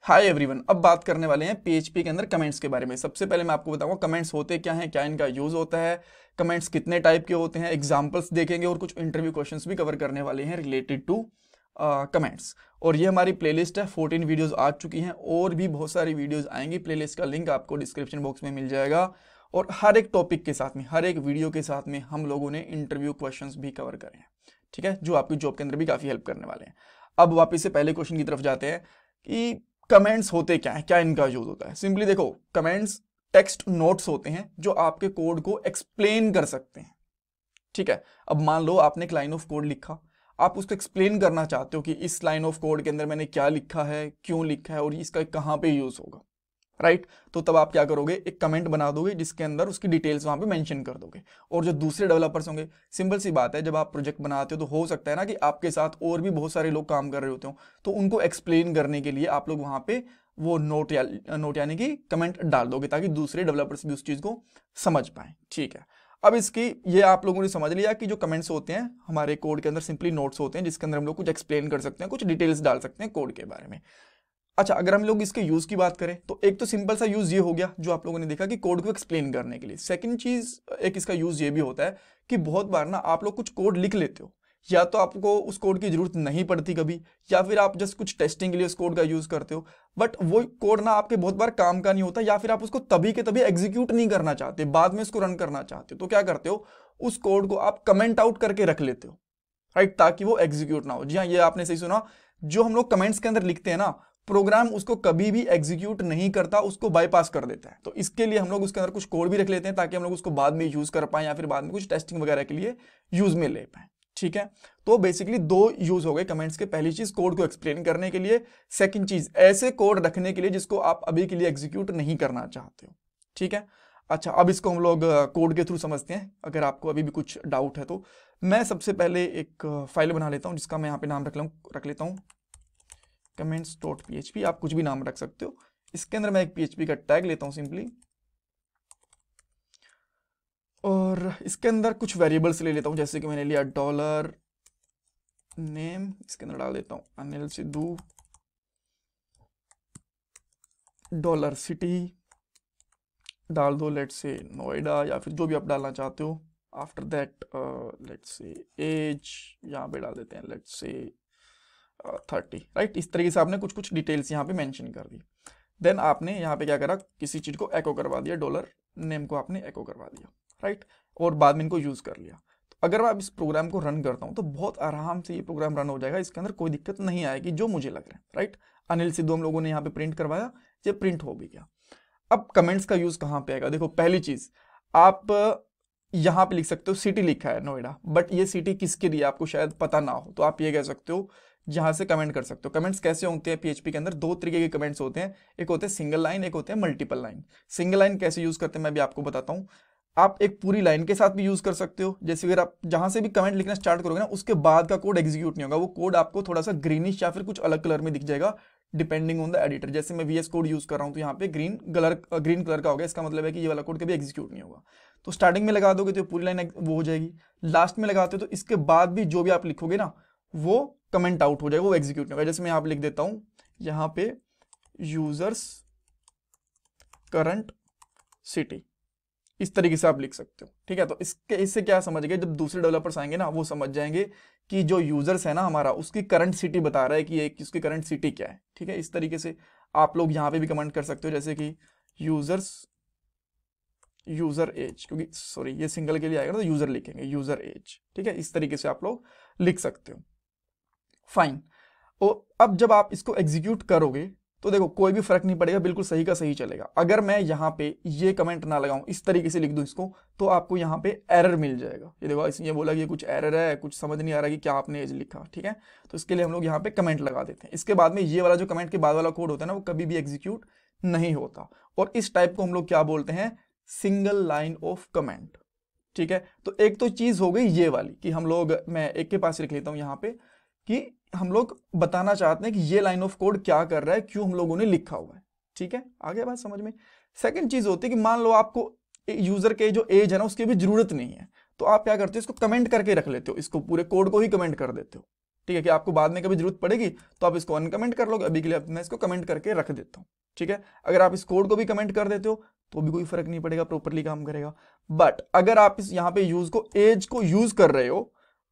Hi everyone, अब बात करने वाले हैं पीएचपी के अंदर कमेंट्स के बारे में। सबसे पहले मैं आपको बताऊंगा कमेंट्स होते क्या हैं, क्या इनका यूज होता है, कमेंट्स कितने टाइप के होते हैं, एग्जांपल्स देखेंगे और कुछ इंटरव्यू क्वेश्चंस भी कवर करने वाले हैं रिलेटेड टू कमेंट्स। और ये हमारी प्लेलिस्ट है, 14 वीडियोस आ चुकी हैं और भी बहुत सारी वीडियोस आएंगी। प्लेलिस्ट का लिंक आपको डिस्क्रिप्शन बॉक्स में मिल जाएगा। और हर एक टॉपिक के साथ में, हर एक वीडियो के साथ में हम लोगों ने इंटरव्यू क्वेश्चंस भी कवर करे हैं, ठीक है, जो आपकी जॉब के अंदर भी काफ़ी हेल्प करने वाले हैं। अब वापस से पहले क्वेश्चन की तरफ जाते हैं कि कमेंट्स होते क्या हैं, क्या इनका यूज होता है। सिंपली देखो, कमेंट्स टेक्स्ट नोट्स होते हैं जो आपके कोड को एक्सप्लेन कर सकते हैं, ठीक है। अब मान लो आपने एक लाइन ऑफ कोड लिखा, आप उसको एक्सप्लेन करना चाहते हो कि इस लाइन ऑफ कोड के अंदर मैंने क्या लिखा है, क्यों लिखा है और इसका कहाँ पे यूज होगा, राइट। तो तब आप क्या करोगे, एक कमेंट बना दोगे जिसके अंदर उसकी डिटेल्स वहां पे मेंशन कर दोगे। और जो दूसरे डेवलपर्स होंगे, सिंपल सी बात है, जब आप प्रोजेक्ट बनाते हो तो हो सकता है ना कि आपके साथ और भी बहुत सारे लोग काम कर रहे होते हो, तो उनको एक्सप्लेन करने के लिए आप लोग वहां पे वो नोट यानी कि कमेंट डाल दोगे ताकि दूसरे डेवलपर्स भी उस चीज को समझ पाए, ठीक है। अब इसकी ये आप लोगों ने समझ लिया कि जो कमेंट्स होते हैं हमारे कोड के अंदर सिंपली नोट्स होते हैं जिसके अंदर हम लोग कुछ एक्सप्लेन कर सकते हैं, कुछ डिटेल्स डाल सकते हैं कोड के बारे में। अच्छा, अगर हम लोग इसके यूज की बात करें तो एक तो सिंपल सा यूज ये हो गया जो आप लोगों ने देखा कि कोड को एक्सप्लेन करने के लिए। सेकंड चीज, एक इसका यूज ये भी होता है कि बहुत बार ना आप लोग कुछ कोड लिख लेते हो, या तो आपको उस कोड की जरूरत नहीं पड़ती कभी, या फिर आप जस्ट कुछ टेस्टिंग के लिए उस कोड का यूज करते हो, बट वो कोड ना आपके बहुत बार काम का नहीं होता, या फिर आप उसको तभी के तभी एग्जीक्यूट नहीं करना चाहते, बाद में उसको रन करना चाहते हो। तो क्या करते हो, उस कोड को आप कमेंट आउट करके रख लेते हो, राइट, ताकि वो एग्जीक्यूट ना हो। जी हाँ, ये आपने सही सुना, जो हम लोग कमेंट्स के अंदर लिखते हैं ना, प्रोग्राम उसको कभी भी एग्जीक्यूट नहीं करता, उसको बाईपास कर देता है। तो इसके लिए हम लोग उसके अंदर कुछ कोड भी रख लेते हैं ताकि हम लोग उसको बाद में यूज कर पाए या फिर बाद में कुछ टेस्टिंग वगैरह के लिए यूज में ले पाए, ठीक है। तो बेसिकली दो यूज हो गए कमेंट्स के। पहली चीज कोड को एक्सप्लेन करने के लिए, सेकंड चीज ऐसे कोड रखने के लिए जिसको आप अभी के लिए एग्जीक्यूट नहीं करना चाहते हो, ठीक है। अच्छा, अब इसको हम लोग कोड के थ्रू समझते हैं। अगर आपको अभी भी कुछ डाउट है तो मैं सबसे पहले एक फाइल बना लेता हूं जिसका मैं यहाँ पे नाम रख लेता हूँ comments.php। आप कुछ भी नाम रख सकते हो। इसके अंदर मैं एक php का टैग लेता हूं सिंपली, और इसके अंदर कुछ वेरिएबल्स ले लेता हूं, जैसे कि मैंने लिया $name, इसके अंदर डाल देता हूं अनिल सिद्धू, $city डाल दो, लेट्स से नोएडा, या फिर जो भी आप डालना चाहते हो। After that let's say as, यहाँ पे डाल देते हैं लेट्स से 30, राइट। इस तरीके से आपने कुछ कुछ डिटेल्स यहाँ पे मेंशन कर दी। देन आपने यहाँ पे क्या करा, किसी चीज को एको करवा दिया, $name को आपने एको करवा दिया, राइट, और बाद में इनको यूज कर लिया। तो अगर मैं इस प्रोग्राम को रन करता हूँ तो बहुत आराम से ये प्रोग्राम रन हो जाएगा, इसके अंदर कोई दिक्कत नहीं आएगी जो मुझे लग रहा है, राइट। अनिल सिद्धू हम लोगों ने यहाँ पे प्रिंट करवाया, ये प्रिंट हो भी गया। अब कमेंट्स का यूज कहाँ पे आएगा, देखो पहली चीज आप यहाँ पे लिख सकते हो सिटी लिखा है नोएडा, बट ये सिटी किसके लिए आपको शायद पता ना हो, तो आप ये कह सकते हो जहां से कमेंट कर सकते हो। कमेंट्स कैसे होते हैं पीएचपी के अंदर, दो तरीके के कमेंट्स होते हैं, एक होते हैं सिंगल लाइन, एक होते हैं मल्टीपल लाइन। सिंगल लाइन कैसे यूज करते हैं मैं भी आपको बताता हूँ। आप एक पूरी लाइन के साथ भी यूज कर सकते हो, जैसे अगर आप जहां से भी कमेंट लिखना स्टार्ट करोगे ना, उसके बाद का कोड एग्जीक्यूट नहीं होगा, वो कोड आपको थोड़ा सा ग्रीनिश या फिर कुछ अलग कलर में दिख जाएगा डिपेंडिंग ऑन द एडिटर। जैसे मैं VS कोड यूज कर रहा हूँ तो यहाँ पे ग्रीन कलर का होगा, इसका मतलब है कि ये वाला कोड कभी एग्जीक्यूट नहीं होगा। तो स्टार्टिंग में लगा दोगे तो पूरी लाइन वो हो जाएगी, लास्ट में लगाते हो तो इसके बाद भी जो भी आप लिखोगे ना वो कमेंट आउट हो जाएगा, वो एग्जीक्यूट नहीं होगा। जैसे मैं यहाँ पे लिख देता हूँ यहाँ पे यूजर्स करंट सिटी, इस तरीके से आप लिख सकते हो, ठीक है। तो इससे क्या समझ गए, जब दूसरे डेवलपर्स आएंगे ना वो समझ जाएंगे कि जो यूजर्स है ना हमारा, उसकी करंट सिटी बता रहा है कि उसकी करंट सिटी क्या है, ठीक है। इस तरीके से आप लोग यहाँ पे भी कमेंट कर सकते हो, जैसे कि यूजर एज, क्योंकि सॉरी ये सिंगल के लिए आएगा तो यूजर लिखेंगे, यूजर एज, ठीक है। इस तरीके से आप लोग लिख सकते हो, फाइन। और अब जब आप इसको एग्जीक्यूट करोगे तो देखो कोई भी फर्क नहीं पड़ेगा, बिल्कुल सही का सही चलेगा। अगर मैं यहाँ पे ये कमेंट ना लगाऊं, इस तरीके से लिख दूं इसको, तो आपको यहाँ पे एरर मिल जाएगा। ये देखो ये बोला कि ये कुछ एरर है, कुछ समझ नहीं आ रहा कि क्या आपने एज लिखा, ठीक है। तो इसके लिए हम लोग यहाँ पे कमेंट लगा देते हैं। इसके बाद में ये वाला जो कमेंट के बाद वाला कोड होता है ना, वो कभी भी एग्जीक्यूट नहीं होता, और इस टाइप को हम लोग क्या बोलते हैं, सिंगल लाइन ऑफ कमेंट, ठीक है। तो एक तो चीज हो गई ये वाली कि हम लोग, मैं एक के पास लिख लेता हूँ यहाँ पे कि हम लोग बताना चाहते हैं कि ये लाइन ऑफ कोड क्या कर रहा है, क्यों हम लोगों ने लिखा हुआ है, ठीक है। आगे बात समझ में। सेकंड चीज होती है कि मान लो आपको यूजर के जो एज है ना उसकी भी जरूरत नहीं है, तो आप क्या करते हो, इसको कमेंट करके रख लेते हो, इसको पूरे कोड को ही कमेंट कर देते हो, ठीक है, कि आपको बाद में कभी जरूरत पड़ेगी तो आप इसको अनकमेंट कर लोगे, अभी के लिए मैं इसको कमेंट करके रख देता हूँ। ठीक है, अगर आप इस कोड को भी कमेंट कर देते हो तो भी कोई फर्क नहीं पड़ेगा, प्रॉपरली काम करेगा। बट अगर आप इस यहाँ पे यूज को एज को यूज कर रहे हो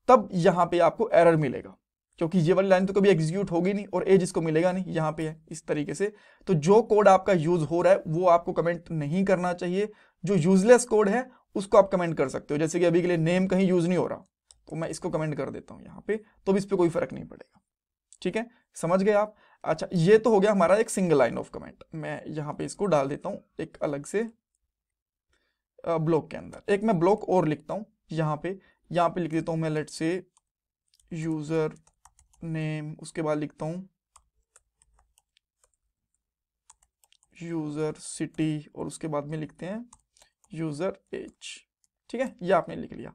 तब यहाँ पे आपको एरर मिलेगा, क्योंकि ये वाली लाइन तो कभी एग्जीक्यूट होगी नहीं और एज इसको मिलेगा नहीं, यहाँ पे है इस तरीके से। तो जो कोड आपका यूज हो रहा है वो आपको कमेंट नहीं करना चाहिए, जो यूजलेस कोड है उसको आप कमेंट कर सकते हो। जैसे कि अभी के लिए नेम कहीं यूज नहीं हो रहा तो मैं इसको कमेंट कर देता हूँ यहाँ पे, तो भी इस पर कोई फर्क नहीं पड़ेगा। ठीक है, समझ गए आप। अच्छा, ये तो हो गया हमारा एक सिंगल लाइन ऑफ कमेंट। मैं यहाँ पे इसको डाल देता हूँ एक अलग से ब्लॉक के अंदर। एक मैं ब्लॉक और लिखता हूँ यहाँ पे लिख देता हूँ मैं लेट्स से यूजर नेम, उसके बाद लिखता हूँ यूजर सिटी और उसके बाद में लिखते हैं यूजर एज। ठीक है, ये आपने लिख लिया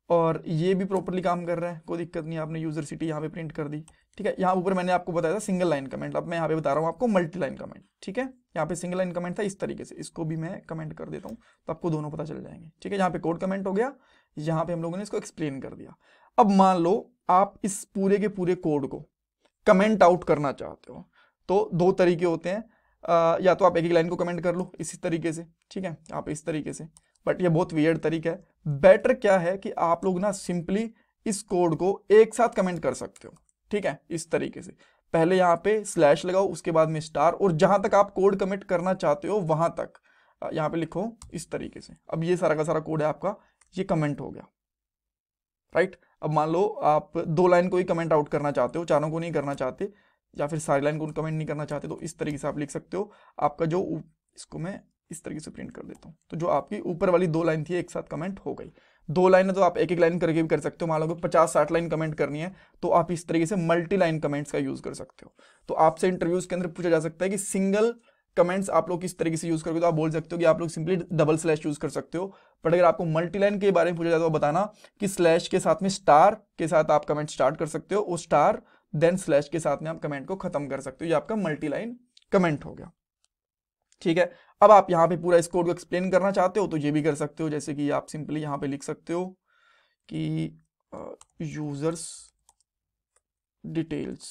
और ये भी प्रॉपरली काम कर रहा है, कोई दिक्कत नहीं। आपने यूजर सिटी यहाँ पे प्रिंट कर दी। ठीक है, यहाँ ऊपर मैंने आपको बताया था सिंगल लाइन कमेंट, अब मैं यहाँ पे बता रहा हूँ आपको मल्टी लाइन कमेंट। ठीक है, यहाँ पे सिंगल लाइन कमेंट था इस तरीके से, इसको भी मैं कमेंट कर देता हूँ तो आपको दोनों पता चल जाएंगे। ठीक है, यहाँ पे कोड कमेंट हो गया, यहाँ पे हम लोगों ने इसको एक्सप्लेन कर दिया। अब मान लो आप इस पूरे के पूरे कोड को कमेंट आउट करना चाहते हो तो दो तरीके होते हैं, या तो आप एक ही लाइन को कमेंट कर लो इसी तरीके से। ठीक है, आप इस तरीके से, बट ये बहुत वियर्ड तरीका है। बेटर क्या है कि आप लोग ना सिंपली इस कोड को एक साथ कमेंट कर सकते हो। ठीक है, इस तरीके से पहले यहाँ पे स्लैश लगाओ, उसके बाद में स्टार, और जहां तक आप कोड कमेंट करना चाहते हो वहां तक यहाँ पे लिखो इस तरीके से। अब ये सारा का सारा कोड है आपका, ये कमेंट हो गया। राइट, अब मान लो आप दो लाइन को ही कमेंट आउट करना चाहते हो, चारों को नहीं करना चाहते, या फिर सारी लाइन को कमेंट नहीं करना चाहते, तो इस तरीके से आप लिख सकते हो। आपका जो, इसको मैं इस तरीके से प्रिंट कर देता हूँ, तो जो आपकी ऊपर वाली दो लाइन थी एक साथ कमेंट हो गई। दो लाइन है तो आप एक एक लाइन करके भी कर सकते हो। मान लो 50-60 लाइन कमेंट करनी है तो आप इस तरीके से मल्टी लाइन कमेंट्स का यूज कर सकते हो। तो आपसे इंटरव्यूज के अंदर पूछा जा सकता है कि सिंगल कमेंट्स आप लोग किस तरीके से यूज करोगे, तो आप बोल सकते हो कि आप लोग सिंपली डबल स्लैश यूज कर सकते हो। बट अगर आपको मल्टी लाइन के बारे में पूछा जाता है तो बताना कि स्लैश के साथ में स्टार के साथ आप कमेंट स्टार्ट कर सकते हो, और स्टार देन स्लैश के साथ में आप कमेंट को खत्म कर सकते हो। ये आपका मल्टी लाइन कमेंट हो गया। ठीक है, अब आप यहाँ पे पूरा इस कोड को एक्सप्लेन करना चाहते हो तो ये भी कर सकते हो। जैसे कि आप सिंपली यहाँ पे लिख सकते हो कि यूजर्स डिटेल्स,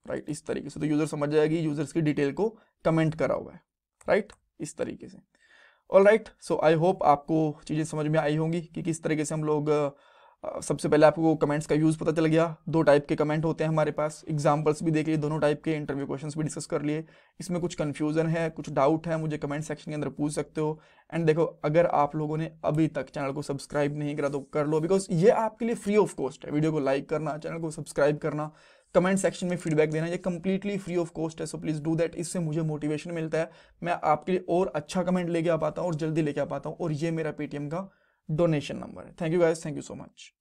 राइट, इस तरीके से, तो यूजर समझ जाएगी यूजर्स की डिटेल को कमेंट करा हुआ है। राइट, इस तरीके से। All right, so I hope आपको चीज़ें समझ में आई होंगी कि किस तरीके से हम लोग सबसे पहले आपको कमेंट्स का यूज़ पता चल गया। दो टाइप के कमेंट होते हैं हमारे पास, एग्जांपल्स भी देख लिए दोनों टाइप के, इंटरव्यू क्वेश्चंस भी डिस्कस कर लिए। इसमें कुछ कंफ्यूजन है, कुछ डाउट है, मुझे कमेंट सेक्शन के अंदर पूछ सकते हो। एंड देखो, अगर आप लोगों ने अभी तक चैनल को सब्सक्राइब नहीं करा तो कर लो, बिकॉज ये आपके लिए फ्री ऑफ कॉस्ट है। वीडियो को लाइक करना, चैनल को सब्सक्राइब करना, कमेंट सेक्शन में फीडबैक देना, ये कंप्लीटली फ्री ऑफ कॉस्ट है। सो प्लीज़ डू दैट, इससे मुझे मोटिवेशन मिलता है, मैं आपके लिए और अच्छा कमेंट लेके आ पाता हूँ और जल्दी लेके आ पाता हूँ। और ये मेरा पेटीएम का डोनेशन नंबर है। Thank you guys, thank you so much.